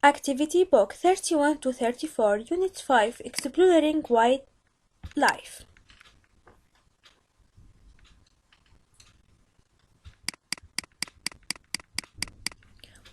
Activity Book 31 to 34, Unit 5, Exploring Wildlife.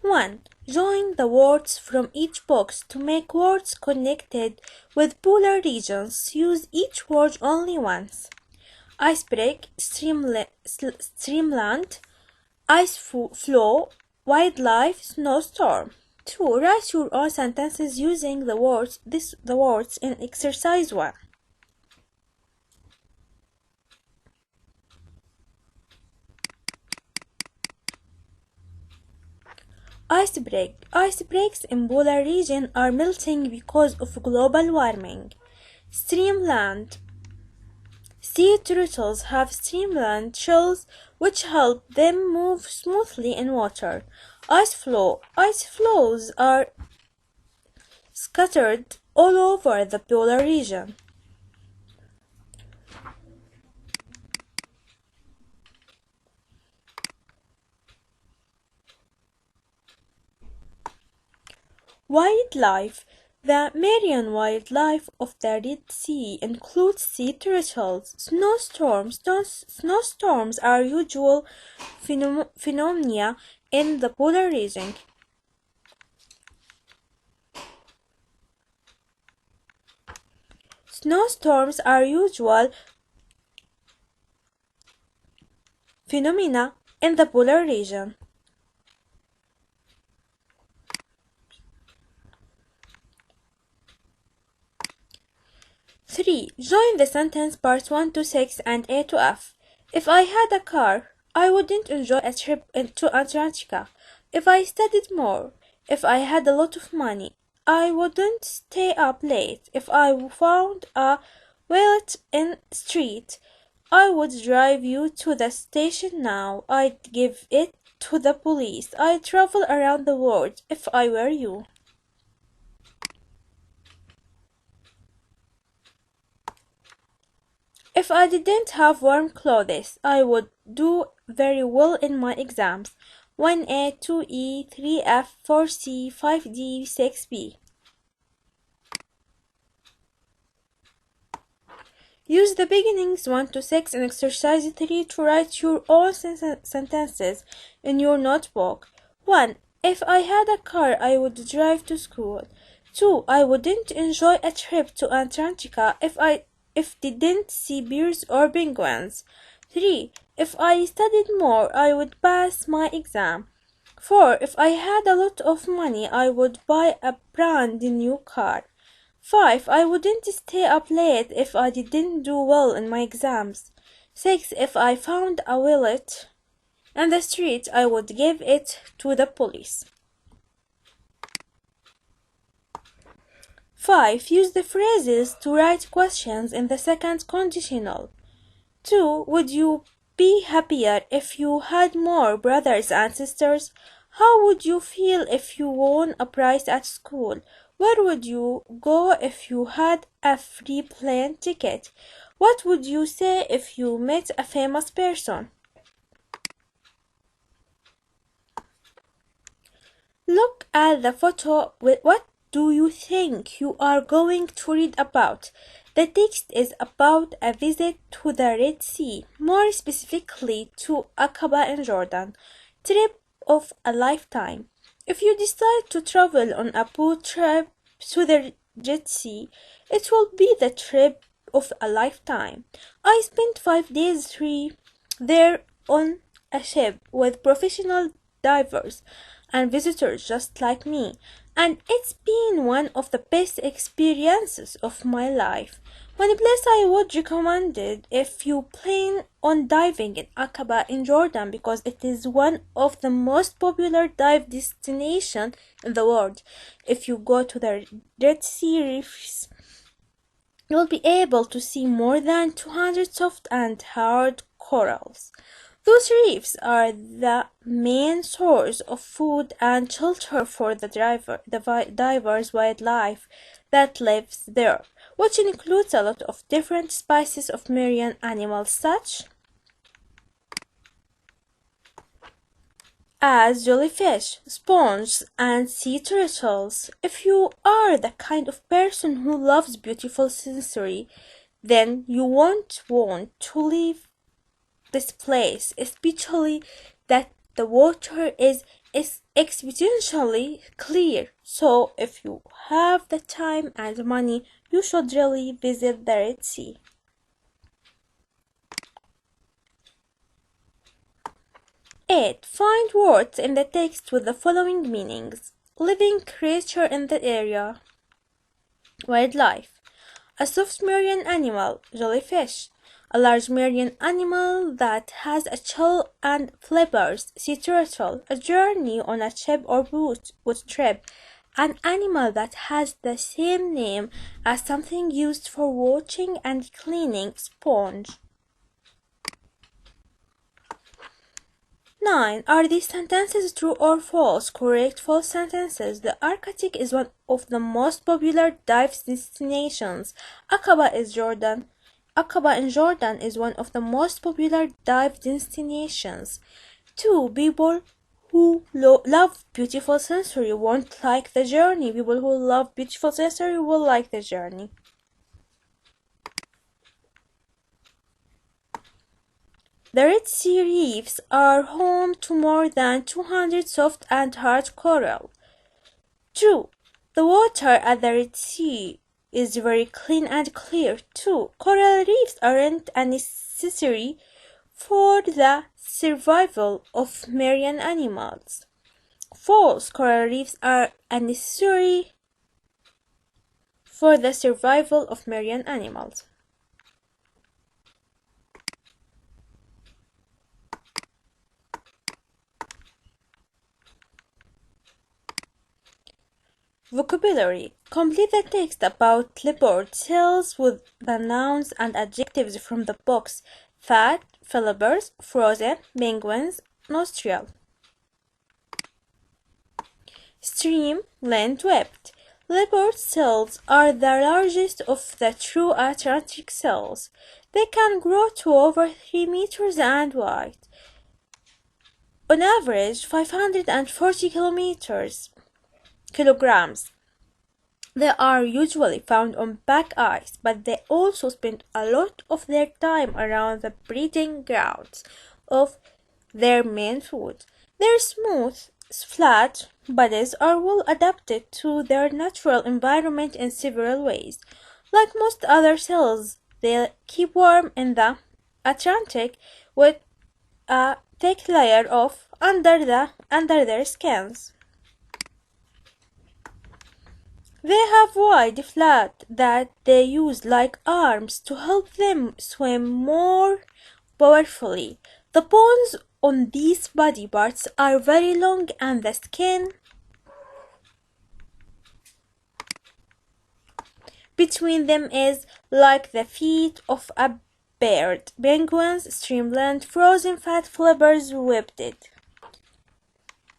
1. Join the words from each box to make words connected with polar regions. Use each word only once. Iceberg, streamland, ice flow, wildlife, snowstorm. 2. Write your own sentences using the words in exercise 1. Iceberg. Icebergs in polar region are melting because of global warming. Streamland. Sea turtles have streamland shells which help them move smoothly in water. Ice flow. Ice flows are scattered all over the polar region. Wildlife. The marine wildlife of the Red Sea includes sea turtles. Snowstorms. Snowstorms are usual phenomena in the polar region. Snowstorms are usual phenomena in the polar region. 3. Join the sentence parts 1 to 6 and A to F. If I had a car, I wouldn't enjoy a trip to Antarctica. If I studied more, if I had a lot of money, I wouldn't stay up late. If I found a wallet in the street, I would drive you to the station now. I'd give it to the police. I'd travel around the world if I were you. If I didn't have warm clothes, I would do very well in my exams. 1A, 2E, 3F, 4C, 5D, 6B. Use the beginnings 1 to 6 in exercise 3 to write your own sentences in your notebook. 1. If I had a car, I would drive to school. 2. I wouldn't enjoy a trip to Antarctica if didn't see bears or penguins. 3. If I studied more, I would pass my exam. 4. If I had a lot of money, I would buy a brand new car. 5. I wouldn't stay up late if I didn't do well in my exams. 6. If I found a wallet in the street, I would give it to the police. 5. Use the phrases to write questions in the second conditional. 2. Would you be happier if you had more brothers and sisters? How would you feel if you won a prize at school? Where would you go if you had a free plane ticket? What would you say if you met a famous person? Look at the photo. What do you think you are going to read about? The text is about a visit to the Red Sea, more specifically to Aqaba in Jordan. Trip of a lifetime. If you decide to travel on a boat trip to the Red Sea, it will be the trip of a lifetime. I spent 5 days there on a ship with professional divers and visitors just like me, and it's been one of the best experiences of my life. One place I would recommend it if you plan on diving in Aqaba in Jordan because it is one of the most popular dive destinations in the world. If you go to the Red Sea reefs, you'll be able to see more than 200 soft and hard corals. Those reefs are the main source of food and shelter for the divers' wildlife that lives there, which includes a lot of different species of marine animals such as jellyfish, sponges, and sea turtles. If you are the kind of person who loves beautiful scenery, then you won't want to leave this place, especially that the water is exponentially clear. So if you have the time and money, you should really visit the Red Sea. 8. Find words in the text with the following meanings. Living creature in the area. Wildlife. A soft marine animal, jellyfish. A large marine animal that has a shell and flippers, sea turtle. A journey on a ship or boat trip. An animal that has the same name as something used for washing and cleaning, sponge. 9. Are these sentences true or false? Correct false sentences. The Arctic is one of the most popular dive destinations. Aqaba in Jordan is one of the most popular dive destinations. 2. People who love beautiful scenery won't like the journey. People who love beautiful scenery will like the journey. The Red Sea reefs are home to more than 200 soft and hard coral. True. The water at the Red Sea is very clean and clear. 2. Coral reefs aren't a necessary for the survival of marine animals. False. Coral reefs are a necessary for the survival of marine animals. Vocabulary. Complete the text about leopard seals with the nouns and adjectives from the box. Fat, flippers, frozen, penguins, nostril. Stream, land webbed. Leopard seals are the largest of the true Atlantic seals. They can grow to over 3 meters and wide. On average, 540 kilograms. They are usually found on black ice, but they also spend a lot of their time around the breeding grounds of their main food. Their smooth, flat bodies are well adapted to their natural environment in several ways. Like most other seals, they keep warm in the Atlantic with a thick layer of under their skins. They have wide flat that they use like arms to help them swim more powerfully. The bones on these body parts are very long and the skin between them is like the feet of a bird. Penguins, streamlined, frozen fat flippers, webbed.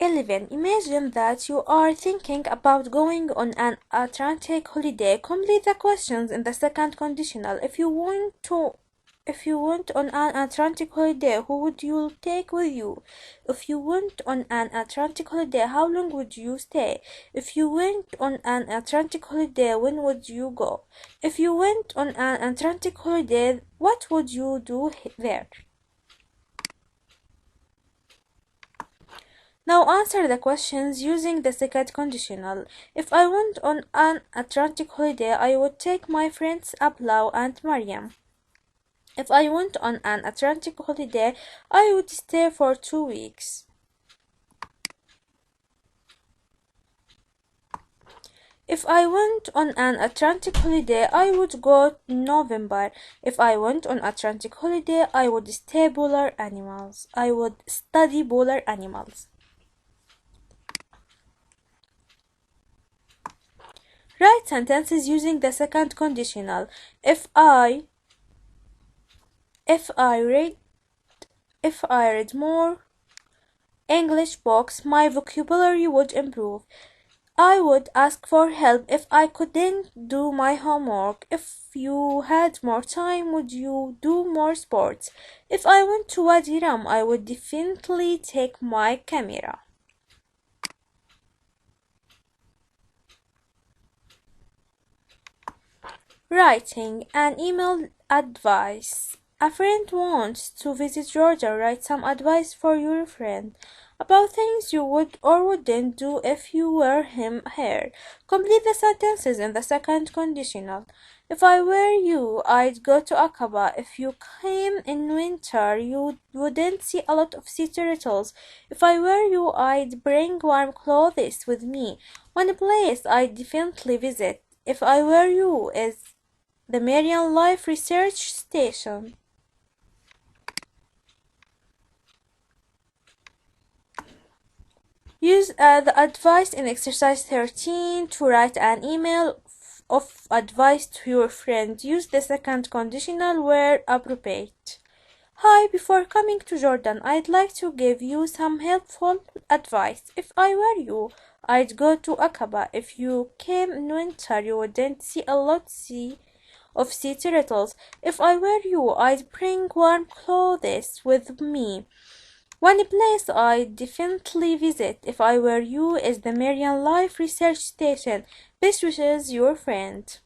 11. Imagine that you are thinking about going on an Atlantic holiday. Complete the questions in the second conditional. If you went on an Atlantic holiday, who would you take with you? If you went on an Atlantic holiday, how long would you stay? If you went on an Atlantic holiday, when would you go? If you went on an Atlantic holiday, what would you do there? Now answer the questions using the second conditional. If I went on an Atlantic holiday, I would take my friends Ablau and Mariam. If I went on an Atlantic holiday, I would stay for 2 weeks. If I went on an Atlantic holiday, I would go in November. If I went on Atlantic holiday, I would study polar animals. Write sentences using the second conditional. If I read more English books, my vocabulary would improve. I would ask for help if I couldn't do my homework. If you had more time, would you do more sports? If I went to Wadi Rum, I would definitely take my camera. Writing an email advice. A friend wants to visit Georgia. Write some advice for your friend about things you would or wouldn't do if you were here. Complete the sentences in the second conditional. If I were you, I'd go to Aqaba. If you came in winter, you wouldn't see a lot of sea turtles. If I were you, I'd bring warm clothes with me. One place I'd definitely visit, if I were you, is the Marian Life Research Station. Use the advice in exercise 13 to write an email of advice to your friend. Use the second conditional where appropriate. Hi, before coming to Jordan, I'd like to give you some helpful advice. If I were you, I'd go to Aqaba. If you came in winter, you wouldn't see a lot of sea turtles. If I were you, I'd bring warm clothes with me. One place I'd definitely visit if I were you is the Marian Life Research Station. Best wishes, your friend.